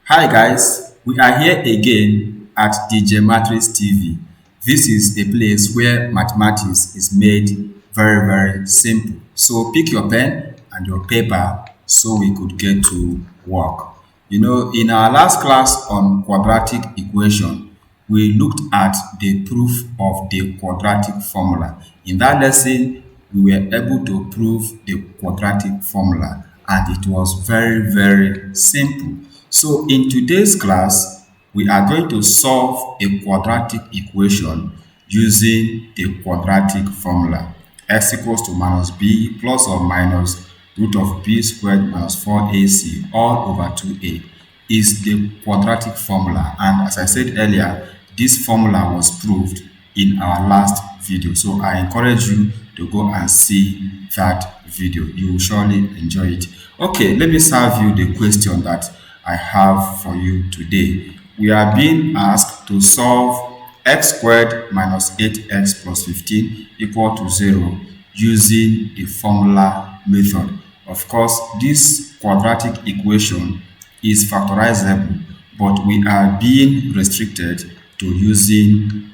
Hi guys, we are here again at Djmatrix TV. This is a place where mathematics is made very simple. So pick your pen and your paper so we could get to work. In our last class on quadratic equation, we looked at the proof of the quadratic formula. In that lesson, we were able to prove the quadratic formula and it was very simple. So in today's class, we are going to solve a quadratic equation using the quadratic formula. X equals to minus b plus or minus root of b squared minus 4ac all over 2a is the quadratic formula. And as I said earlier, this formula was proved in our last video. So I encourage you to go and see that video. You will surely enjoy it. Okay, let me serve you the question that I have for you today. We are being asked to solve x squared minus 8x plus 15 equal to 0 using the formula method. Of course, this quadratic equation is factorizable, but we are being restricted to using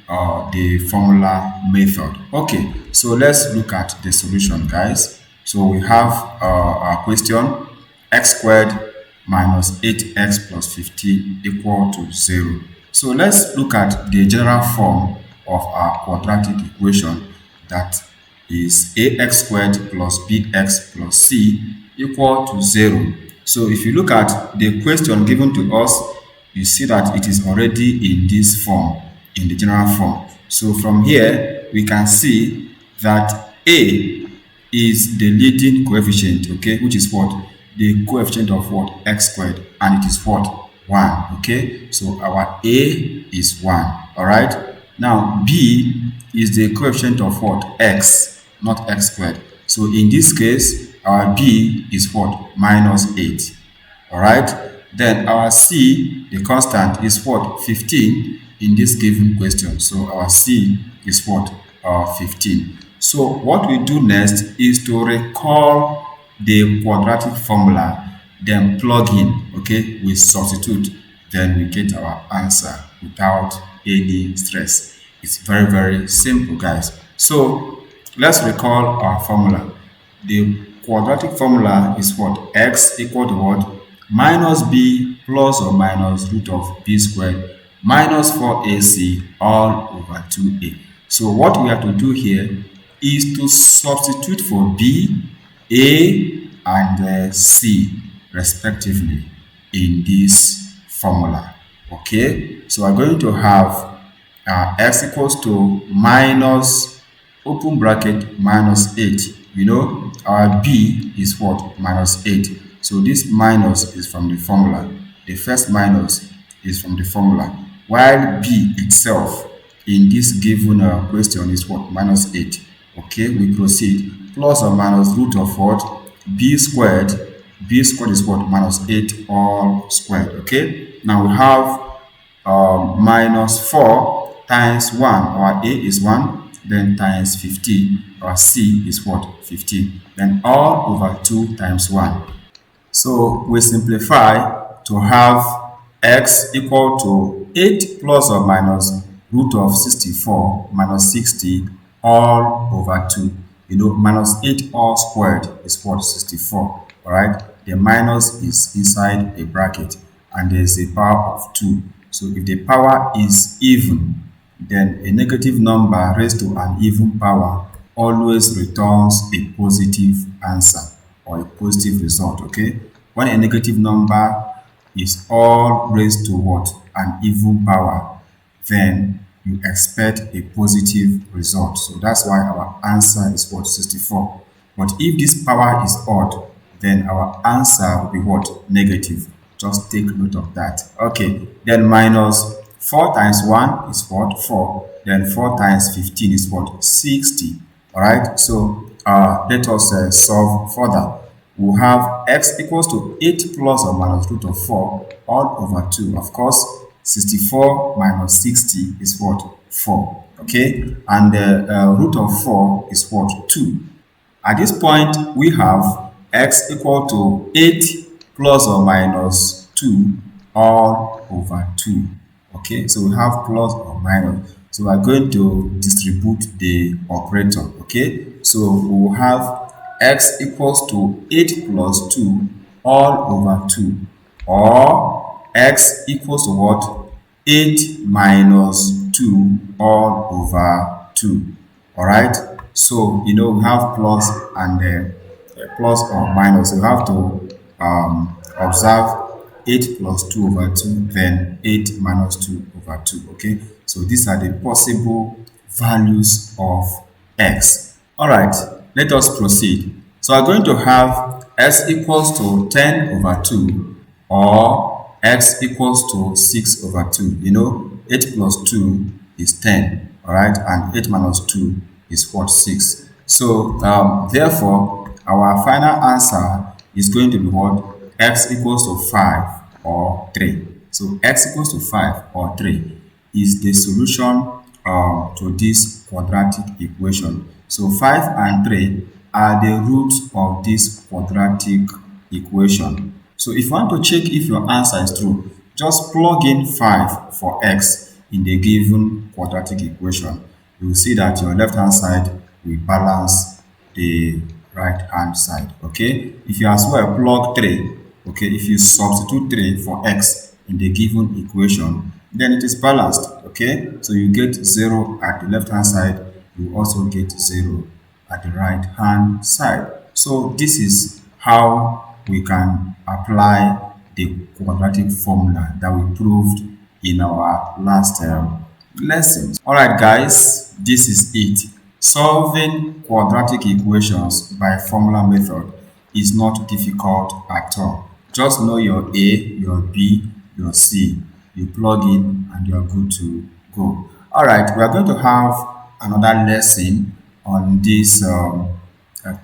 the formula method. Okay, so let's look at the solution, guys. So we have our question: x squared minus 8x plus 15 equal to 0. So let's look at the general form of our quadratic equation, that is ax squared plus bx plus c equal to 0. So if you look at the question given to us, you see that it is already in this form, in the general form. So from here, we can see that a is the leading coefficient, okay, which is what? The coefficient of what? X squared, and it is what? 1, okay? So our a is 1, all right? Now, b is the coefficient of what? X, not x squared. So in this case, our b is what? Minus 8, all right? Then our c, the constant, is what? 15 in this given question. So our c is what? 15. So what we do next is to recall the quadratic formula, then plug in, okay? We substitute, then we get our answer without any stress. It's very simple, guys. So let's recall our formula. The quadratic formula is what? X equal to what? Minus b plus or minus root of b squared minus 4ac all over 2a. So what we have to do here is to substitute for b, a, and c respectively in this formula. Okay, so we're going to have x equals to minus, open bracket, minus 8. Our b is what? Minus 8. So this minus is from the formula. The first minus is from the formula, while b itself in this given question is what? Minus 8. Okay, we proceed. Plus or minus root of what? B squared. B squared is what? Minus 8 all squared. Okay, now we have minus 4 times 1. Our a is 1, then times 15. Our c is what? 15. Then all over 2 times 1. So we simplify to have x equal to 8 plus or minus root of 64 minus 60 all over 2. Minus 8 all squared is what? 64. All right, the minus is inside a bracket and there is a power of 2. So if the power is even, then a negative number raised to an even power always returns a positive answer or a positive result. Okay, when a negative number is all raised to what? An even power, then you expect a positive result. So that's why our answer is what? 64. But if this power is odd, then our answer will be what? Negative. Just take note of that. Okay, then minus 4 times 1 is what? 4. Then 4 times 15 is what? 60. All right, so let us solve further. We'll have x equals to 8 plus or minus root of 4 all over 2. Of course, 64 minus 60 is what? 4. Okay, and the root of 4 is what? 2. At this point, we have x equal to 8 plus or minus 2 all over 2. Okay, so we have plus or minus. So we are going to distribute the operator. Okay, so we will have x equals to 8 plus 2 all over 2, or x equals to what? 8 minus 2 all over 2. All right, so we have plus and plus or minus. So you have to observe 8 plus 2 over 2, then 8 minus 2 over 2. Okay, so these are the possible values of x. All right, let us proceed. So I'm going to have x equals to 10 over 2, or x equals to 6 over 2. 8 plus 2 is 10, all right, and 8 minus 2 is what? 6. So therefore our final answer is going to be what? X equals to 5 or 3. So x equals to 5 or 3 is the solution to this quadratic equation. So 5 and 3 are the roots of this quadratic equation. So if you want to check if your answer is true, just plug in 5 for x in the given quadratic equation. You will see that your left hand side will balance the right hand side. Okay, if you as well plug 3, okay, if you substitute 3 for x in the given equation, then it is balanced. Okay, so you get 0 at the left hand side, you also get 0 at the right hand side. So this is how we can apply the quadratic formula that we proved in our last lessons. All right, guys, this is it. Solving quadratic equations by formula method is not difficult at all. Just know your A, your B, your C. You plug in and you are good to go. All right, we are going to have another lesson on this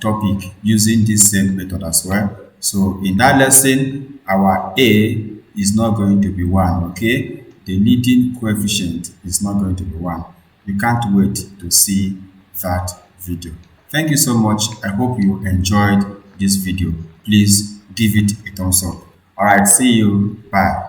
topic using this same method as well. So in that lesson, our A is not going to be 1, okay? The leading coefficient is not going to be 1. We can't wait to see that video. Thank you so much. I hope you enjoyed this video. Please give it a thumbs up. All right, see you. Bye.